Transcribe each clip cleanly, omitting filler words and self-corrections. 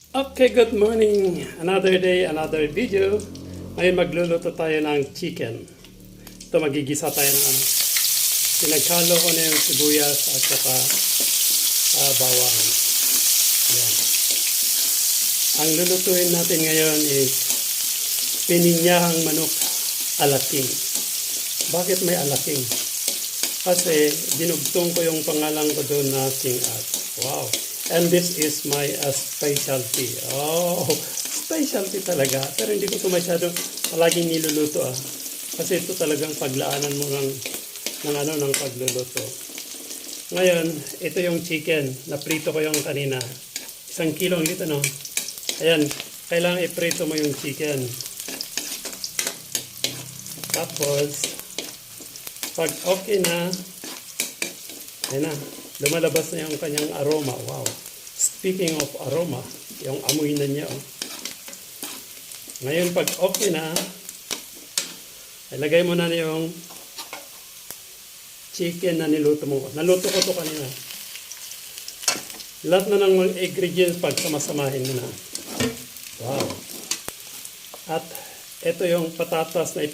Okay, good morning. Another day, another video. Ngayon magluluto tayo ng chicken. Ito magigisa tayo ng ano. Pinaghalo ko na yung sibuyas at saka bawang. Yan. Ang lulutuin natin ngayon is pininyahang manok alaking. Bakit may alaking? Kasi dinugtong ko yung pangalan ko doon na King At. Wow! And this is my specialty. Oh, specialty talaga. Pero hindi ko ito masyadong palaging niluluto Kasi ito talagang paglaanan mo ng pagluluto. Ngayon, ito yung chicken. Naprito ko yung kanina. 1 kilong lito, no? Ayan, kailangan iprito mo yung chicken. Tapos, pag okay na, ayan na. Lumalabas na yung kanyang aroma. Wow. Speaking of aroma, yung amoy na niya. Ngayon, pag okay na, ilagay mo na yung chicken na niluto mo. Naluto ko ito kanina. Lahat na ng mga ingredients pagsamasamahin mo na. Wow. At ito yung patatas na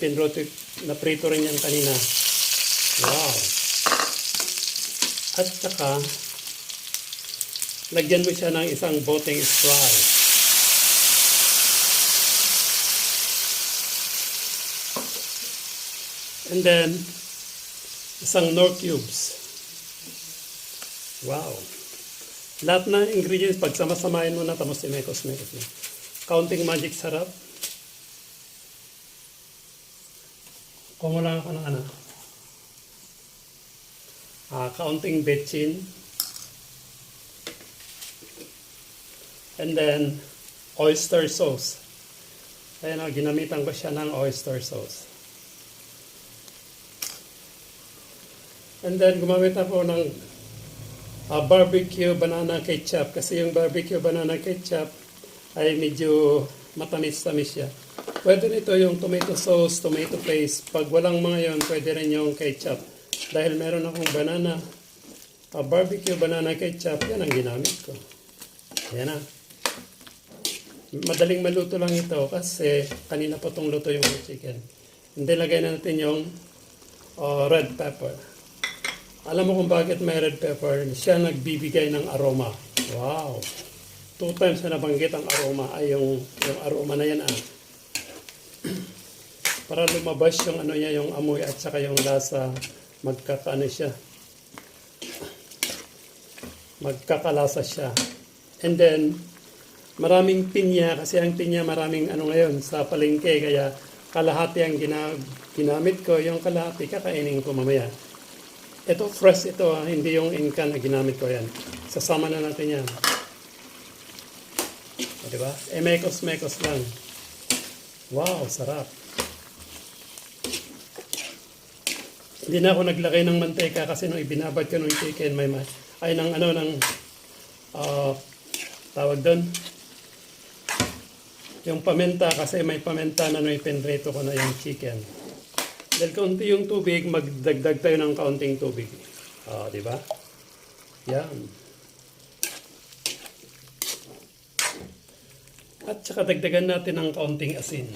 na prito rin yan kanina. Wow. At saka, lagyan mo siya ng isang boteng Sprite. And then, isang Knorr cubes. Wow. Lahat na ingredients, pagsama-samahin mo na, tapos imekos-mekos mo. Counting magic sarap. Kumulang ako ng ano. Counting betchin. And then, oyster sauce. Ayan o, ginamitan ko siya ng oyster sauce. And then, gumamit ako ng barbecue banana ketchup. Kasi yung barbecue banana ketchup ay medyo matamis-tamis siya. Pwede nito yung tomato sauce, tomato paste. Pag walang mga yun, pwede rin yung ketchup. Dahil meron akong barbecue banana ketchup, yan ang ginamit ko. Yan na. Madaling maluto lang ito kasi kanina pa itong luto yung chicken. Hindi, lagay na natin yung red pepper. Alam mo kung bakit may red pepper? Siya nagbibigay ng aroma. Wow! 2 times na nabanggit ang aroma ay yung aroma na yan para lumabas yung ano niya, yung amoy at saka yung lasa. Magkakalasa siya. And then, maraming pinya, kasi ang pinya maraming ano ngayon sa palengke, kaya kalahati ang ginamit ko, yung kalahati kakainin ko mamaya. Ito fresh ito, hindi yung incan na ginamit ko yan. Sasama na natin yan. O, diba? Mekos-mekos lang. Wow, sarap. Hindi na ako naglagay ng mantika kasi nung ibinabad ko ng chicken, tawag doon. Yung paminta, kasi may paminta na nung ipinrito ko na yung chicken. Dahil kaunti yung tubig, magdagdag tayo ng kaunting tubig. Di ba? Yan. At saka dagdagan natin ng kaunting asin.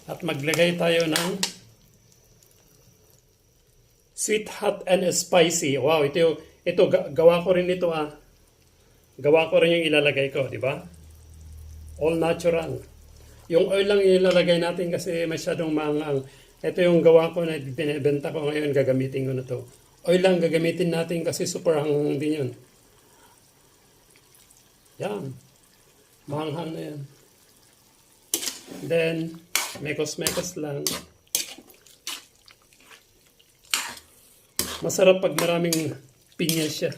At maglagay tayo ng sweet, hot, and spicy. Wow, ito gawa ko rin ito Gawa ko rin yung ilalagay ko, di ba? All natural. Yung oil lang ilalagay natin kasi masyadong maangang. Ito yung gawa ko na binibenta ko ngayon, gagamitin ko na to. Oil lang gagamitin natin kasi super hanghang din yun. Yan. Mahanghang na yan. Then, mekos-mekos lang. Masarap pag maraming pinya siya.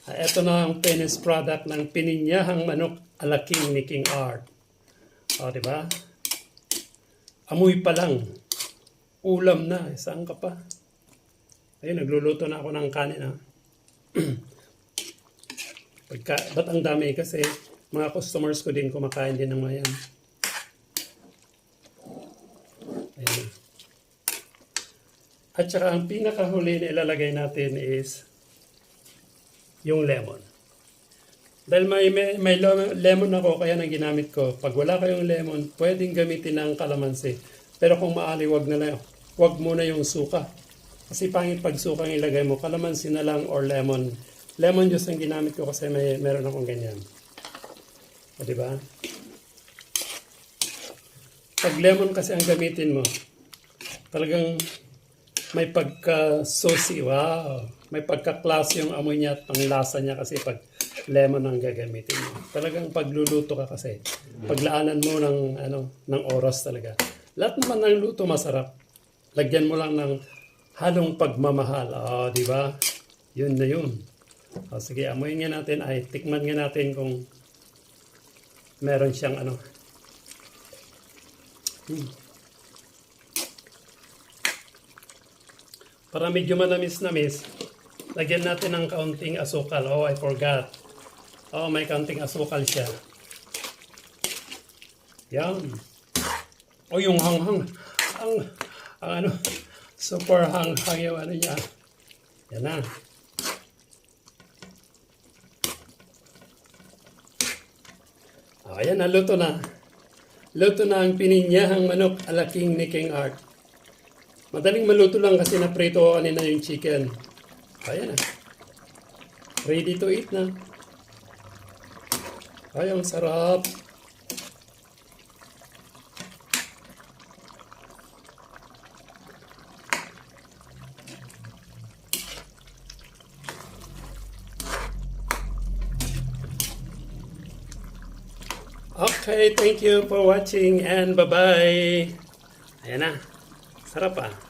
Ito na ang finished product ng pininyahang manok alaking ni King Art. Diba? Amoy pa lang. Ulam na. Saan ka pa? Ayun, nagluluto na ako ng kanin. Ba't ang dami? Kasi mga customers ko din kumakain din ng mga yan. Ayan. At saka ang pinakahuli na ilalagay natin is yung lemon. Dahil may lemon ako, kaya nang ginamit ko. Pag wala kayong lemon, pwedeng gamitin ng kalamansi. Pero kung maali, wag muna yung suka. Kasi pangit pag suka ang ilagay mo, kalamansi na lang or lemon. Lemon juice ang ginamit ko kasi meron akong ganyan. O, diba? Pag lemon kasi ang gamitin mo, talagang may pagka-saucy. Wow! May pagka-class yung amoy niya at panglasa niya kasi pag lemon ang gagamitin mo. Talagang pagluluto ka kasi. Paglaanan mo ng oras talaga. Lahat naman ng luto masarap. Lagyan mo lang ng halong pagmamahal. Di ba? Yun na yun. Sige, amoyin nga natin. Tikman nga natin kung meron siyang Para medyo manamis-namis, lagyan natin ng kaunting asukal. Oh, I forgot. Oh, may kaunting asukal siya. Yan. Oh, yung hanghang. Ang super hanghang yung niya. Yan na. Oh, ayan na, luto na. Luto na ang pininyahang manok alaking ni King Art. Madaling maluto lang kasi naprito ko kanina yung chicken. Ayan na. Ready to eat na. Ay, ang sarap. Okay, thank you for watching and bye-bye. Ayan na. Sarap ah.